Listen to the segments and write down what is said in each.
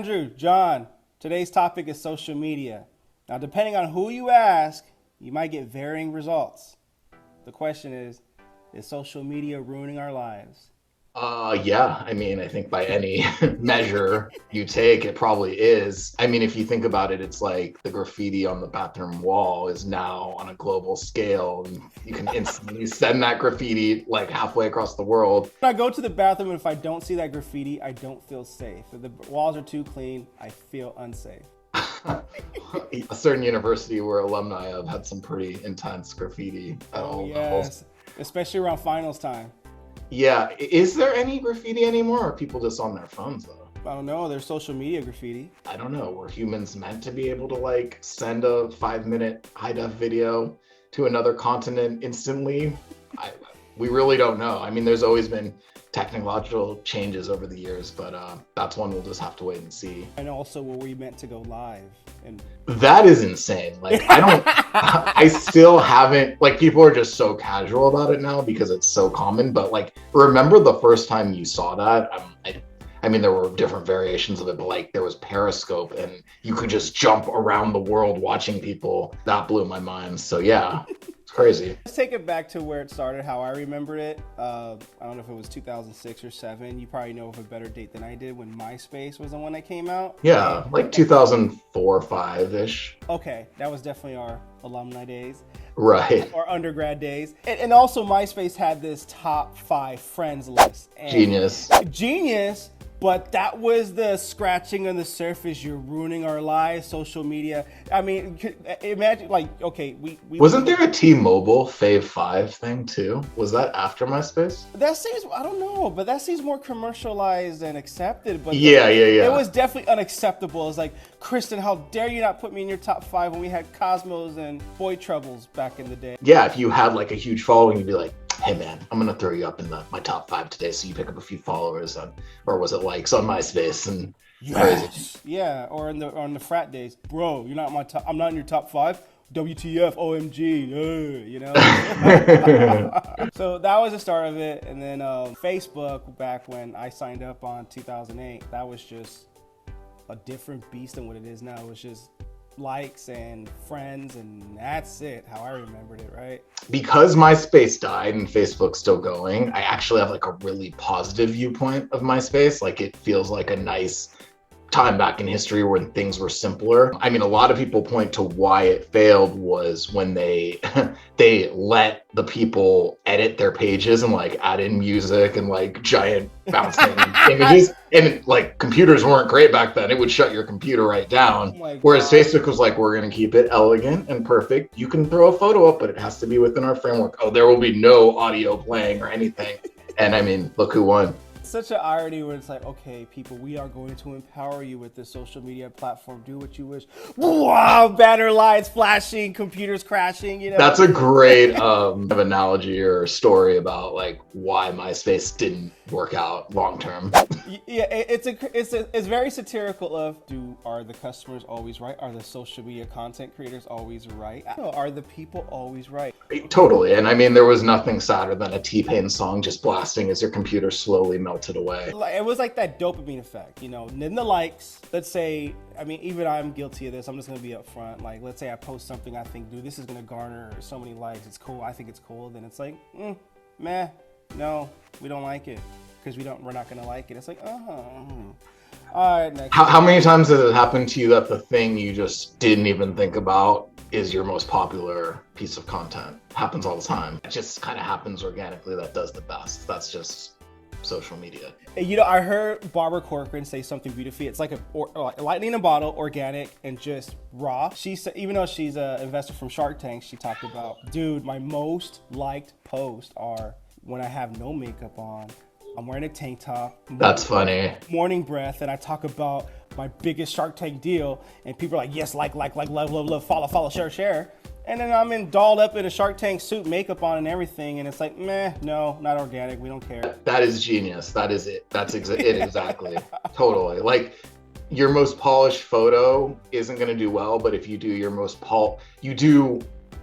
Andrew, John, today's topic is social media. Now, depending on who you ask, you might get varying results. The question is social media ruining our lives? Yeah. I mean, I think by any measure you take, it probably is. I mean, if you think about it, it's like the graffiti on the bathroom wall is now on a global scale, and you can instantly send that graffiti like halfway across the world. When I go to the bathroom and if I don't see that graffiti, I don't feel safe. If the walls are too clean, I feel unsafe. A certain university where alumni have had some pretty intense graffiti at all levels. Yes, especially around finals time. Yeah. Is there any graffiti anymore? Or are people just on their phones though? I don't know, there's social media graffiti. I don't know. Were humans meant to be able to like send a 5-minute high def video to another continent instantly? We really don't know. I mean, there's always been technological changes over the years, but that's one we'll just have to wait and see. And also, were we meant to go live? And That is insane. Like, I still haven't, like, people are just so casual about it now because it's so common. But like, remember the first time you saw that? I mean, there were different variations of it, but like there was Periscope and you could just jump around the world watching people. That blew my mind. So yeah, it's crazy. let's take it back to where it started, how I remembered it. I don't know if it was 2006 or 7. You probably know of a better date than I did when MySpace was the one that came out. Yeah, like 2004, 5-ish. Okay, that was definitely our alumni days. Right. Or undergrad days. And also MySpace had this top 5 friends list. And Genius, but that was the scratching on the surface. You're ruining our lives, social media. I mean, imagine like, okay, we Wasn't there a T-Mobile Fave 5 thing too? Was that after MySpace? that seems, I don't know, but that seems more commercialized and accepted. But Yeah. it was definitely unacceptable. It's like, Kristen, how dare you not put me in your top 5 when we had Cosmos and Boy Troubles back in the day. Yeah, if you had like a huge following, you'd be like, hey man, I'm gonna throw you up in my top 5 today, so you pick up a few followers on, or was it likes on MySpace and crazy. Yeah, or on the frat days, bro. You're not my top. I'm not in your top 5. WTF, OMG, you know. So that was the start of it, and then Facebook, back when I signed up on 2008, that was just a different beast than what it is now. It was just likes and friends, and that's it. How I remembered it, right? Because MySpace died and Facebook's still going, I actually have like a really positive viewpoint of MySpace. Like it feels like a nice time back in history when things were simpler. I mean, a lot of people point to why it failed was when they they let the people edit their pages and like add in music and like giant bouncing images. And like computers weren't great back then. It would shut your computer right down. Whereas Facebook was like, we're going to keep it elegant and perfect. You can throw a photo up, but it has to be within our framework. Oh, there will be no audio playing or anything. And I mean, look who won. Such an irony where it's like, okay, people, we are going to empower you with this social media platform. Do what you wish. Wow, banner lights flashing, computers crashing. You know, that's a great analogy or story about like why MySpace didn't work out long term. Yeah, it's very satirical. Are the customers always right? Are the social media content creators always right? Are the people always right? Totally. And I mean, there was nothing sadder than a T-Pain song just blasting as your computer slowly melted away. It was like that dopamine effect, you know. Then the likes, let's say, I mean, even I'm guilty of this. I'm just going to be upfront. Like, let's say I post something I think, dude, this is going to garner so many likes. It's cool. I think it's cool. Then it's like, meh, no, we don't like it because we're not going to like it. It's like, all right, next. How many times has it happened to you that the thing you just didn't even think about is your most popular piece of content? Happens all the time. It just kind of happens organically. That does the best. That's just social media. You know, I heard Barbara Corcoran say something beautifully. It's like a lightning in a bottle, organic and just raw. She said, even though she's an investor from Shark Tank, she talked about, dude, my most liked posts are when I have no makeup on, I'm wearing a tank top. That's funny. Morning breath, and I talk about my biggest Shark Tank deal, and people are like, yes, like, love, follow, share. And then I'm dolled up in a Shark Tank suit, makeup on and everything, and it's like, meh, no, not organic, we don't care. That is genius. That is it. That's it exactly. Totally. Like, your most polished photo isn't going to do well, but if you do your you do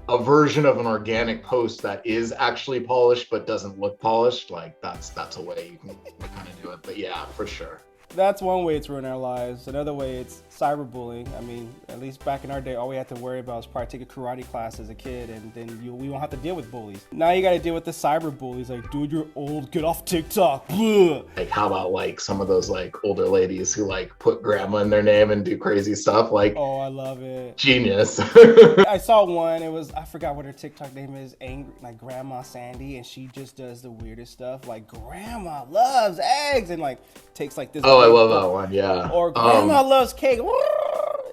a version of an organic post that is actually polished but doesn't look polished, like that's a way you can kind of do it. But yeah, for sure. That's one way it's ruining our lives. Another way, it's cyberbullying. I mean, at least back in our day, all we had to worry about was probably take a karate class as a kid, and then we won't have to deal with bullies. Now you got to deal with the cyberbullies, like, dude, you're old, get off TikTok. Blah. Like, how about like some of those like older ladies who like put grandma in their name and do crazy stuff? Like, oh, I love it. Genius. I saw one. It was, I forgot what her TikTok name is. Angry, like Grandma Sandy, and she just does the weirdest stuff. Like, grandma loves eggs, and like takes like this. Oh, I love that one. Yeah. Or grandma loves cake.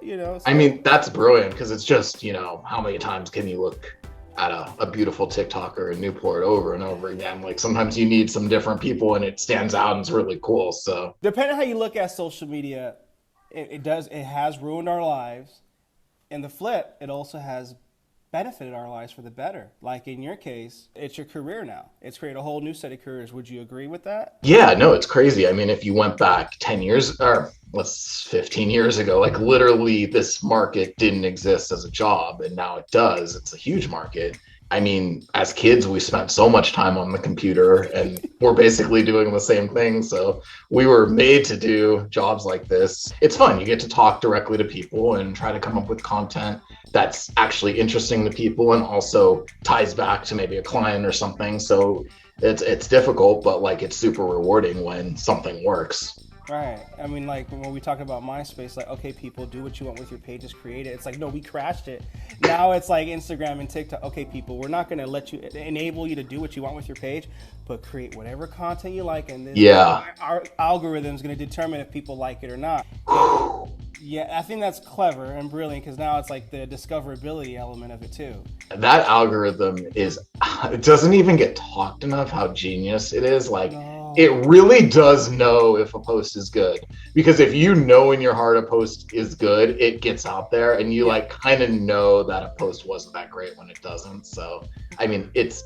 You know. So. I mean, that's brilliant because it's just, you know, how many times can you look at a beautiful TikToker in Newport over and over again? Like, sometimes you need some different people and it stands out and it's really cool. So depending on how you look at social media, it has ruined our lives. And the flip, it also has benefited our lives for the better. Like in your case, it's your career now. It's created a whole new set of careers. Would you agree with that? yeah, no, it's crazy. I mean, if you went back 10 years or 15 years ago, like literally this market didn't exist as a job, and now it does. It's a huge market. I mean, as kids, we spent so much time on the computer and we're basically doing the same thing. So we were made to do jobs like this. It's fun. You get to talk directly to people and try to come up with content that's actually interesting to people and also ties back to maybe a client or something. So it's difficult, but like it's super rewarding when something works. Right. I mean, like when we talk about MySpace, like, okay, people, do what you want with your page, just create it. It's like, no, we crashed it. Now it's like Instagram and TikTok. Okay, people, we're not going to let you enable you to do what you want with your page, but create whatever content you like. And then our algorithm is going to determine if people like it or not. Yeah, I think that's clever and brilliant because now it's like the discoverability element of it too. That algorithm it doesn't even get talked enough how genius it is. Like, it really does know if a post is good, because if you know in your heart a post is good, it gets out there and you like kind of know that a post wasn't that great when it doesn't. So, I mean, it's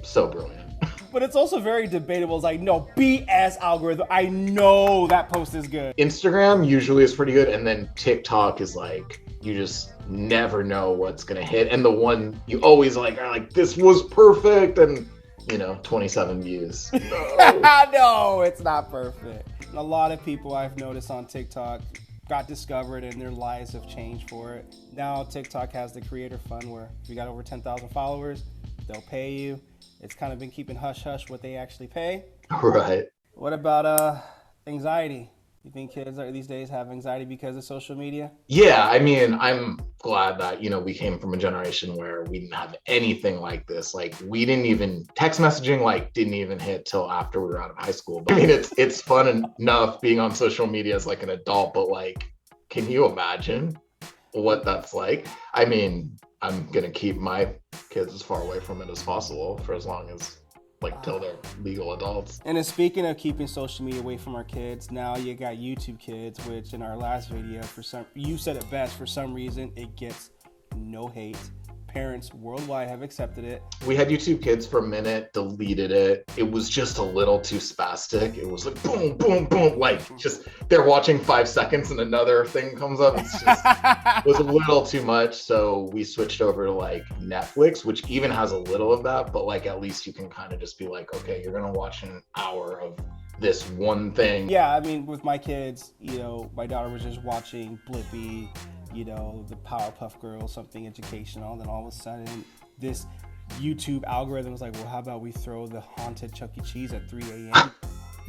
so brilliant. But it's also very debatable. It's like, no, BS algorithm. I know that post is good. Instagram usually is pretty good. And then TikTok is like, you just never know what's going to hit. And the one you always like are like, this was perfect. And, you know, 27 views. No. No, it's not perfect. A lot of people I've noticed on TikTok got discovered and their lives have changed for it. Now TikTok has the creator fund where if you got over 10,000 followers, they'll pay you. It's kind of been keeping hush-hush what they actually pay. Right. What about anxiety? You think kids these days have anxiety because of social media? Yeah, I mean, I'm glad that, you know, we came from a generation where we didn't have anything like this. Like, we didn't even, text messaging, like, didn't even hit till after we were out of high school. But I mean, it's fun enough being on social media as like an adult, but like, can you imagine what that's like? I mean, I'm going to keep my kids as far away from it as possible for as long as, like, till they're legal adults. And then speaking of keeping social media away from our kids, now you got YouTube Kids, which in our last video, you said it best, for some reason, it gets no hate. Parents worldwide have accepted it. We had YouTube Kids for a minute, deleted it. It was just a little too spastic. It was like boom, boom, boom. Like, just they're watching 5 seconds and another thing comes up. It's just, it was a little too much. So we switched over to like Netflix, which even has a little of that, but like at least you can kind of just be like, okay, you're gonna watch an hour of this one thing. Yeah, I mean, with my kids, you know, my daughter was just watching Blippi, you know, the Powerpuff Girls, something educational, and then all of a sudden this YouTube algorithm was like, well, how about we throw the haunted Chuck E. Cheese at 3 a.m.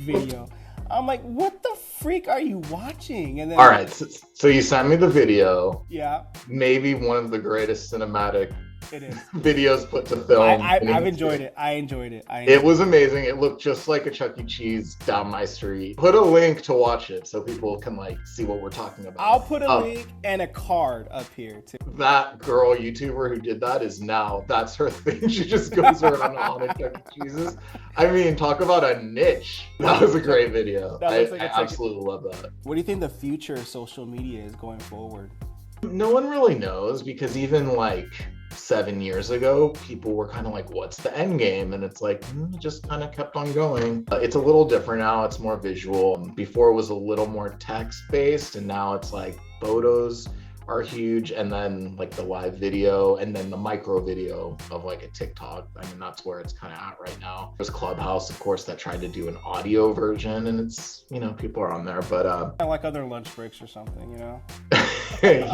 video? I'm like, what the freak are you watching? And then, all right, so you sent me the video. Yeah. Maybe one of the greatest cinematic it is. videos put to film. I've enjoyed it. I enjoyed it. It was amazing. It looked just like a Chuck E. Cheese down my street. Put a link to watch it so people can like see what we're talking about. I'll put a link and a card up here too. That girl YouTuber who did that that's her thing. She just goes around on it, Chuck E. Cheese's. I mean, talk about a niche. That was a great video. I absolutely love that. What do you think the future of social media is going forward? No one really knows, because even like 7 years ago, people were kind of like, what's the end game? And it's like, it just kind of kept on going. It's a little different now. It's more visual. Before it was a little more text based, and now it's like photos are huge, and then like the live video, and then the micro video of like a TikTok. I mean, that's where it's kind of at right now. There's Clubhouse, of course, that tried to do an audio version, and it's, you know, people are on there, but I like other lunch breaks or something, you know?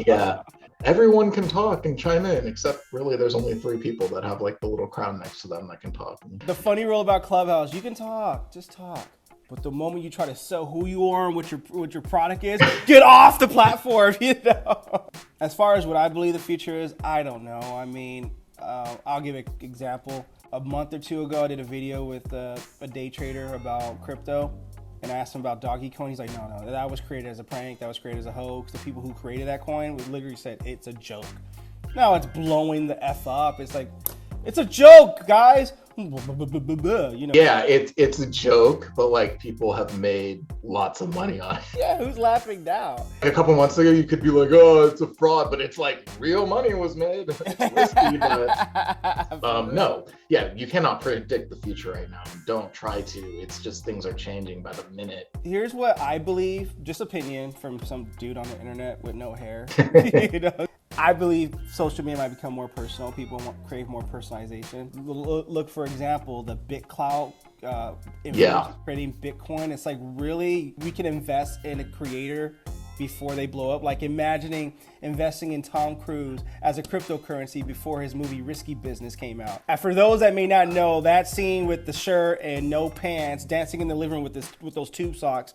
yeah, everyone can talk and chime in, except really there's only 3 people that have like the little crown next to them that can talk. The funny rule about Clubhouse, you can talk, just talk. But the moment you try to sell who you are and what your product is, get off the platform, you know? As far as what I believe the future is, I don't know. I mean, I'll give an example. A month or 2 ago, I did a video with a day trader about crypto. And I asked him about Doggy Coin. He's like, no, that was created as a prank. That was created as a hoax. The people who created that coin literally said it's a joke. Now it's blowing the F up. It's like, it's a joke, guys. You know? Yeah, it's a joke, but like people have made lots of money on it. Yeah, who's laughing now? A couple months ago, you could be like, oh, it's a fraud, but it's like real money was made. It's risky, but no. Yeah, you cannot predict the future right now. Don't try to. It's just things are changing by the minute. Here's what I believe, just opinion from some dude on the internet with no hair. You know? I believe social media might become more personal. People crave more personalization. Look, for example, the BitCloud creating Bitcoin. It's like, really, we can invest in a creator before they blow up. Like imagining investing in Tom Cruise as a cryptocurrency before his movie Risky Business came out. And for those that may not know, that scene with the shirt and no pants, dancing in the living room with those tube socks,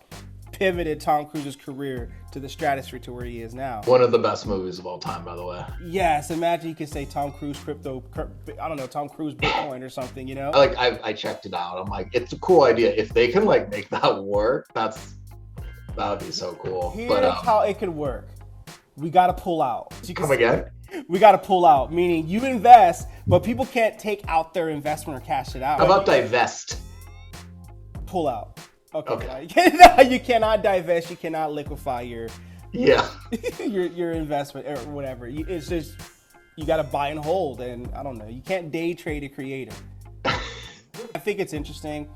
pivoted Tom Cruise's career to the stratosphere to where he is now. One of the best movies of all time, by the way. Yes, imagine you could say Tom Cruise Tom Cruise Bitcoin or something, you know? I checked it out. I'm like, it's a cool idea. If they can like make that work, that would be so cool. Here's how it could work. We got to pull out. Come again? We got to pull out, meaning you invest, but people can't take out their investment or cash it out. How about divest? Pull out. Okay. You cannot divest. You cannot liquefy your investment or whatever. It's just, you got to buy and hold, and I don't know. You can't day trade a creator. I think it's interesting,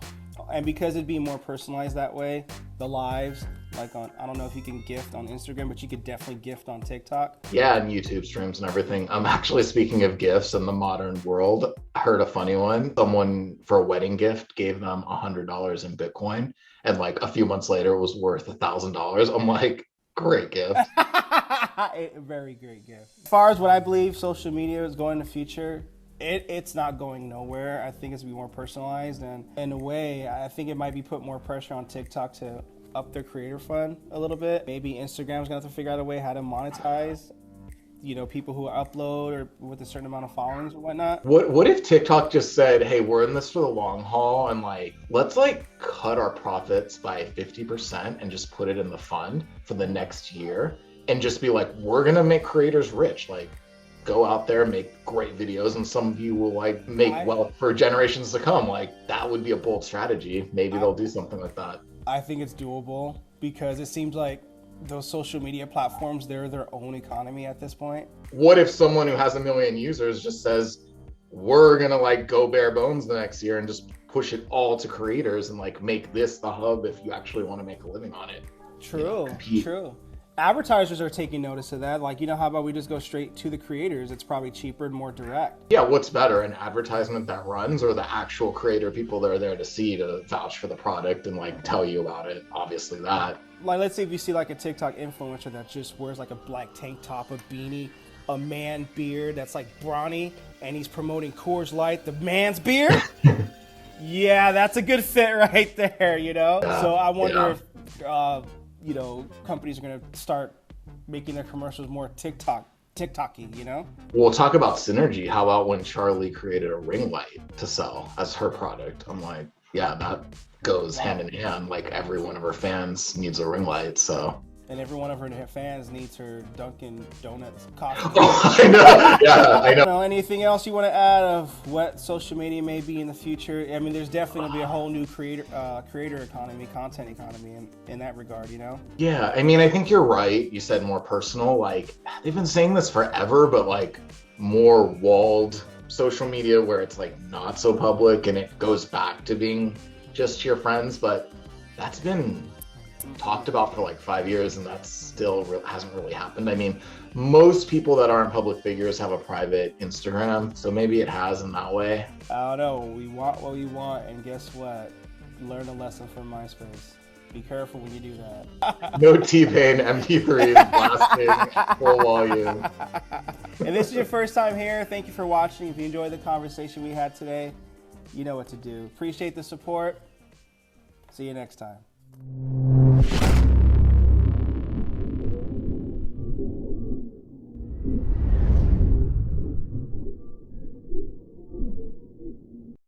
and because it'd be more personalized that way, the lives, like on, I don't know if you can gift on Instagram, but you could definitely gift on TikTok. Yeah, and YouTube streams and everything. Actually, speaking of gifts in the modern world, I heard a funny one. Someone for a wedding gift gave them $100 in Bitcoin, and like a few months later, it was worth $1,000. I'm like, great gift. A very great gift. As far as what I believe social media is going in the future, it's not going nowhere. I think it's going to be more personalized, and in a way, I think it might be put more pressure on TikTok to up their creator fund a little bit. Maybe Instagram's gonna have to figure out a way how to monetize, you know, people who upload or with a certain amount of followings or whatnot. What if TikTok just said, hey, we're in this for the long haul, and like, let's like cut our profits by 50% and just put it in the fund for the next year, and just be like, we're gonna make creators rich. Like, go out there, make great videos, and some of you will like make wealth for generations to come. Like, that would be a bold strategy. Maybe they'll do something like that. I think it's doable because it seems like those social media platforms, they're their own economy at this point. What if someone who has 1 million users just says, we're gonna like go bare bones the next year and just push it all to creators and like make this the hub if you actually want to make a living on it? True. Advertisers are taking notice of that. Like, you know, how about we just go straight to the creators? It's probably cheaper and more direct. Yeah, what's better, an advertisement that runs or the actual creator people that are there to see, to vouch for the product and like tell you about it? Obviously that. Like, let's say if you see like a TikTok influencer that just wears like a black tank top, a beanie, a man beard that's like brawny, and he's promoting Coors Light, the man's beer. Yeah, that's a good fit right there, you know? Yeah, so I wonder if, you know, companies are going to start making their commercials more TikTok-y, you know? We'll talk about synergy. How about when Charlie created a ring light to sell as her product? I'm like, yeah, that goes hand in hand. Like, every one of her fans needs a ring light, so. And every one of her fans needs her Dunkin' Donuts coffee. Oh, I know. Yeah, I know. Anything else you want to add of what social media may be in the future? I mean, there's definitely going to be a whole new creator economy, content economy in that regard, you know? Yeah, I mean, I think you're right. You said more personal. Like, they've been saying this forever, but like more walled social media where it's like not so public and it goes back to being just your friends. But that's been talked about for like 5 years, and that still hasn't really happened. I mean, most people that aren't public figures have a private Instagram, so maybe it has in that way. I don't know. We want what we want, and guess what? Learn a lesson from MySpace. Be careful when you do that. No T-Pain MP3s blasting full volume. If this is your first time here, thank you for watching. If you enjoyed the conversation we had today, you know what to do. Appreciate the support. See you next time.